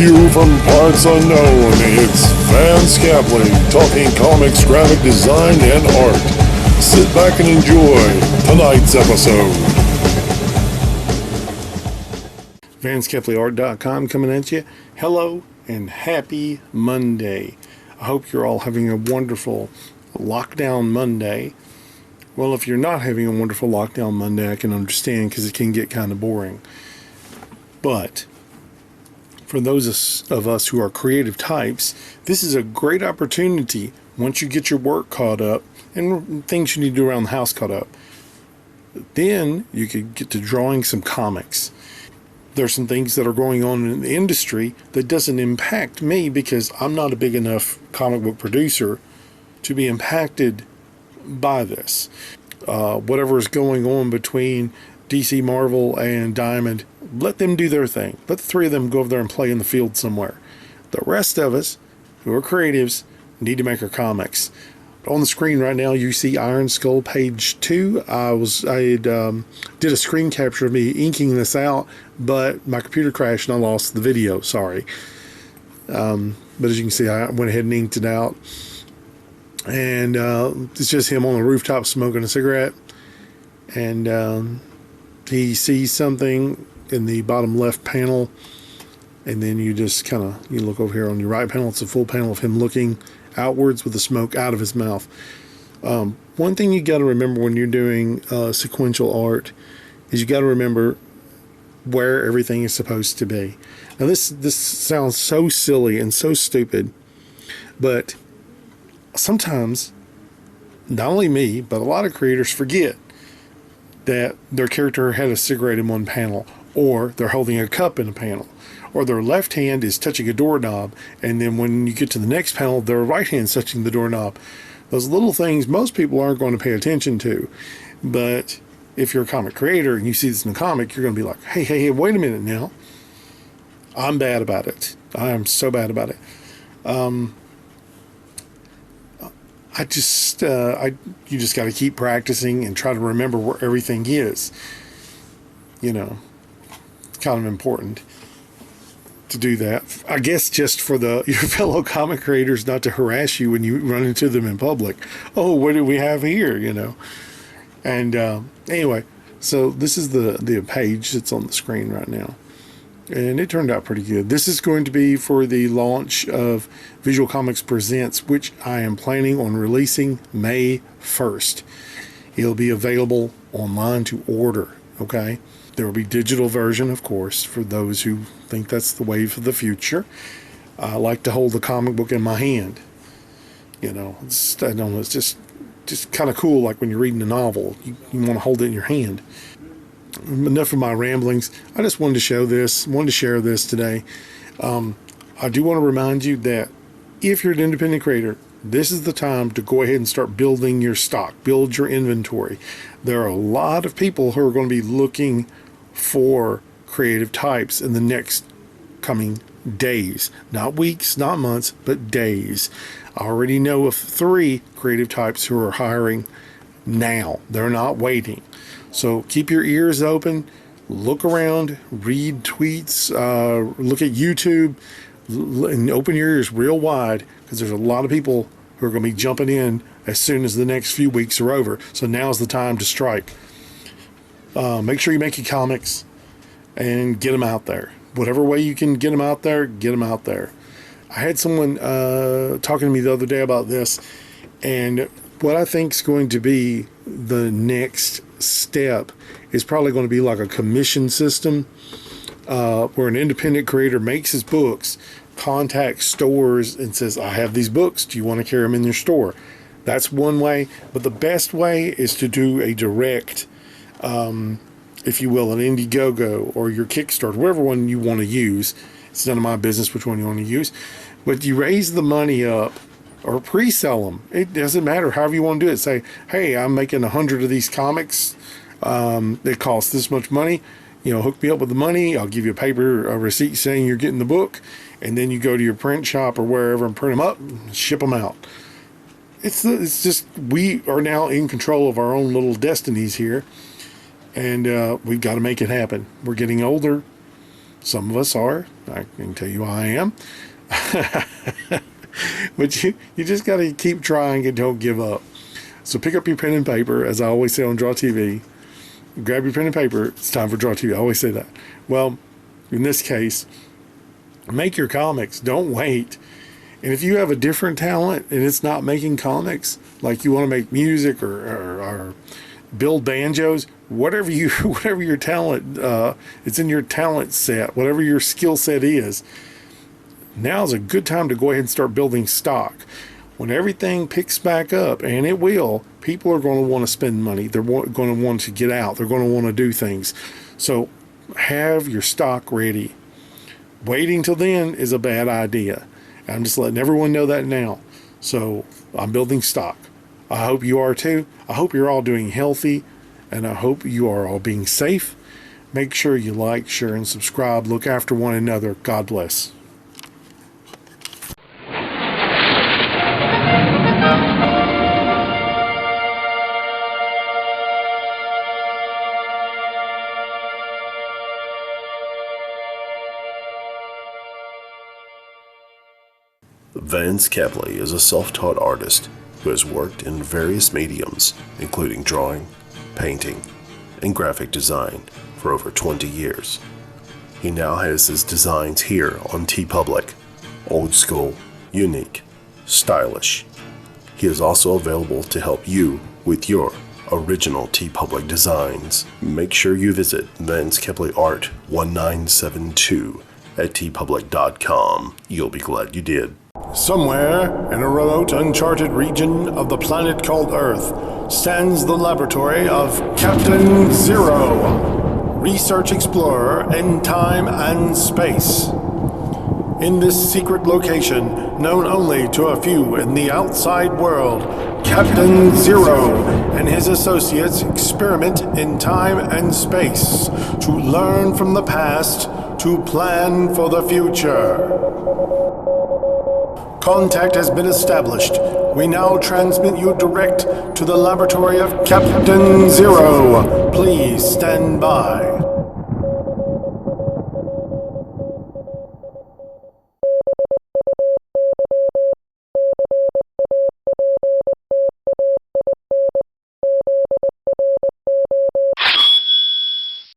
you from parts unknown, it's Van Scapley talking comics, graphic design, and art. Sit back and enjoy tonight's episode. VanScapleyArt.com coming at you. Hello and happy Monday. I hope you're all having a wonderful lockdown Monday. Well, if you're not having a wonderful lockdown Monday, I can understand because it can get kind of boring. But for those of us who are creative types, this is a great opportunity once you get your work caught up and things you need to do around the house caught up. Then you could get to drawing some comics. There's some things that are going on in the industry that doesn't impact me because I'm not a big enough comic book producer to be impacted by this. Whatever is going on between DC, Marvel, and Diamond, let them do their thing. Let the three of them go over there and play in the field somewhere. The rest of us who are creatives need to make our comics. On the screen right now, you see Iron Skull page 2. I did a screen capture of me inking this out, but my computer crashed and I lost the video. Sorry. But as you can see, I went ahead and inked it out. And it's just him on the rooftop smoking a cigarette. And he sees something in the bottom left panel. And then you just you look over here on your right panel. It's a full panel of him looking outwards with the smoke out of his mouth. One thing you got to remember when you're doing sequential art is you got to remember where everything is supposed to be. Now this sounds so silly and so stupid, but sometimes not only me, but a lot of creators forget that their character had a cigarette in one panel, or they're holding a cup in a panel, or their left hand is touching a doorknob, and then when you get to the next panel, their right hand's touching the doorknob. Those little things most people aren't going to pay attention to. But if you're a comic creator and you see this in a comic, you're going to be like, hey, wait a minute now. I'm bad about it. I am so bad about it. You just got to keep practicing and try to remember where everything is. You know, it's kind of important to do that. I guess just for your fellow comic creators not to harass you when you run into them in public. Oh, what do we have here? You know. And anyway, so this is the page that's on the screen right now. And it turned out pretty good. This is going to be for the launch of Visual Comics Presents, which I am planning on releasing May 1st. It'll be available online to order, okay? There will be digital version, of course, for those who think that's the wave of the future. I like to hold the comic book in my hand. You know, it's just kind of cool, like when you're reading a novel. You want to hold it in your hand. Enough of my ramblings. I just wanted to share this today. I do want to remind you that if you're an independent creator, this is the time to go ahead and start building your stock, build your inventory. There are a lot of people who are going to be looking for creative types in the next coming days, not weeks, not months, but days. I already know of 3 creative types who are hiring now. They're not waiting. So keep your ears open, look around, read tweets, look at YouTube, and open your ears real wide because there's a lot of people who are going to be jumping in as soon as the next few weeks are over. So now's the time to strike. Make sure you make your comics and get them out there. Whatever way you can get them out there, get them out there. I had someone talking to me the other day about this, and what I think is going to be the next step is probably going to be like a commission system where an independent creator makes his books, contacts stores and says, I have these books. Do you want to carry them in your store? That's one way. But the best way is to do a direct, if you will, an Indiegogo or your Kickstarter, whatever one you want to use. It's none of my business which one you want to use. But you raise the money up or pre-sell them. It doesn't matter. However you want to do it. Say, hey, I'm making 100 of these comics. It costs this much money. You know, hook me up with the money. I'll give you a receipt saying you're getting the book. And then you go to your print shop or wherever and print them up and ship them out. It's just, we are now in control of our own little destinies here. And we've got to make it happen. We're getting older. Some of us are. I can tell you I am. But you just got to keep trying and don't give up. So pick up your pen and paper, as I always say on Draw TV. Grab your pen and paper. It's time for Draw TV. I always say that. Well, in this case, make your comics. Don't wait. And if you have a different talent and it's not making comics, like you want to make music or build banjos, whatever your talent, it's in your talent set, whatever your skill set is, now's a good time to go ahead and start building stock. When everything picks back up, and it will, people are going to want to spend money. They're going to want to get out. They're going to want to do things. So have your stock ready. Waiting till then is a bad idea. I'm just letting everyone know that now. So I'm building stock. I hope you are too. I hope you're all doing healthy, and I hope you are all being safe. Make sure you like, share, and subscribe. Look after one another. God bless. Vance Kepley is a self-taught artist who has worked in various mediums, including drawing, painting, and graphic design for over 20 years. He now has his designs here on TeePublic. Old school, unique, stylish. He is also available to help you with your original TeePublic designs. Make sure you visit Vance Kepley Art 1972 at teepublic.com. You'll be glad you did. Somewhere in a remote, uncharted region of the planet called Earth stands the laboratory of Captain Zero, research explorer in time and space. In this secret location, known only to a few in the outside world, Captain Zero and his associates experiment in time and space to learn from the past to plan for the future. Contact has been established. We now transmit you direct to the laboratory of Captain Zero. Please stand by.